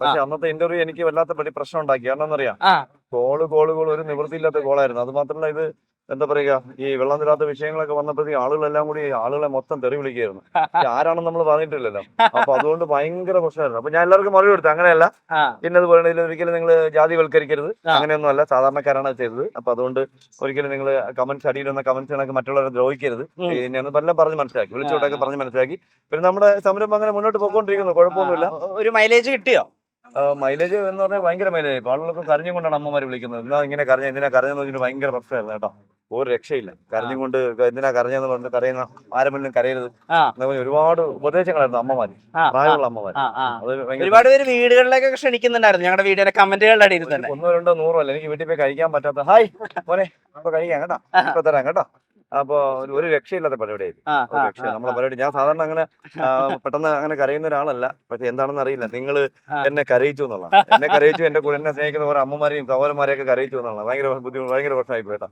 പക്ഷെ അന്നത്തെ ഇന്റർവ്യൂ എനിക്ക് വല്ലാത്ത പ്രശ്നം ഉണ്ടാക്കി. കാരണം എന്നറിയാം, ആ കോള് ഒരു നിവൃത്തിയില്ലാത്ത കോളായിരുന്നു. അത് മാത്രമല്ല, ഇത് എന്താ പറയുക, ഈ വെള്ളം തരാത്ത വിഷയങ്ങളൊക്കെ വന്നപ്പോഴത്തേക്ക് ആളുകളെ മൊത്തം തെറി വിളിക്കുകയായിരുന്നു. പക്ഷെ ആരാണെന്ന് നമ്മൾ പറഞ്ഞിട്ടില്ലല്ലോ. അപ്പൊ അതുകൊണ്ട് ഭയങ്കര പ്രശ്നമായിരുന്നു. അപ്പൊ ഞാൻ എല്ലാവർക്കും മറുപടി കൊടുത്തു, അങ്ങനെയല്ല, ആ ഇന്നത് പറയണതിൽ ഒരിക്കലും നിങ്ങൾ ജാതിവൽക്കരിക്കരുത്, ആ. അങ്ങനെയൊന്നും അല്ല, സാധാരണക്കാരാണ് അത് ചെയ്തത്. അപ്പൊ അതുകൊണ്ട് ഒരിക്കലും നിങ്ങൾ കമന്റ്സ്, അടിയിൽ വന്ന കമന്റ്സുകളൊക്കെ മറ്റുള്ളവരെ ദ്രോഹിക്കരുത്. ഉം. ഞാൻ എല്ലാം പറഞ്ഞ് മനസ്സിലാക്കി, ആ, വിളിച്ചുകൊണ്ടൊക്കെ ആ. പറഞ്ഞ് മനസ്സിലാക്കി. പിന്നെ നമ്മുടെ സംരംഭം അങ്ങനെ മുന്നോട്ട് പോയിക്കൊണ്ടിരിക്കുന്നു, കുഴപ്പമൊന്നുമില്ല. ഒരു മൈലേജ് കിട്ടിയോ? മൈലേജ് എന്ന് പറഞ്ഞാൽ ഭയങ്കര മൈലേജ്. ഇപ്പൊ ആളുകളൊക്കെ കരഞ്ഞും കൊണ്ടാണ് അമ്മമാര് വിളിക്കുന്നത്. എന്തിനാ കരഞ്ഞെന്ന് വെച്ചിട്ട് ഭയങ്കര പ്രശ്നമായിരുന്നു കേട്ടോ. ഒരു രക്ഷയില്ല. കരഞ്ഞും കൊണ്ട് എന്തിനാ കരഞ്ഞെന്ന് പറഞ്ഞിട്ട് കരയുന്ന ആരും മുന്നിലും കരയരുത് ആ എന്ന് പറഞ്ഞ് ഒരുപാട് ഉപദേശങ്ങളായിരുന്നു അമ്മമാര്, ആ ആ പ്രായമുള്ള അമ്മമാര്. ആ ആ. അത് ഭയങ്കര ഒരുപാട് പേര് വീടുകളിലേക്കൊക്കെ ക്ഷണിക്കുന്നുണ്ടായിരുന്നു ഞങ്ങളുടെ വീഡിയോയുടെ കമന്റുകളുടെ അടിയിൽ തന്നെ. 1 2 100 അല്ല, എനിക്ക് വീട്ടിൽ പോയി കഴിക്കാൻ പറ്റാത്ത. ഹായ് മോനെ, ഇപ്പൊ കഴിക്കാം കേട്ടോ, ഇപ്പൊ തരാം കേട്ടോ. അപ്പൊ ഒരു രക്ഷയില്ലാത്ത പരിപാടിയായിരുന്നു. ആ ഒരു ആ രക്ഷ ആ നമ്മളെ പരിപാടി. ഞാൻ സാധാരണ അങ്ങനെ പെട്ടെന്ന് അങ്ങനെ കരയുന്ന ഒരാളല്ല. പക്ഷെ എന്താണെന്ന് അറിയില്ല, നിങ്ങൾ എന്നെ കരയിച്ചു എന്നുള്ളതാണ്. എന്നെ കരയിച്ചു, എന്നെ സ്നേഹിക്കുന്ന കുറെ അമ്മമാരെയും സഹോദരന്മാരെയൊക്കെ കരയിച്ചു എന്നുള്ളതാണ്. ഭയങ്കര ബുദ്ധിമുട്ട്, ഭയങ്കര പ്രശ്നമായി പോയിട്ടാ.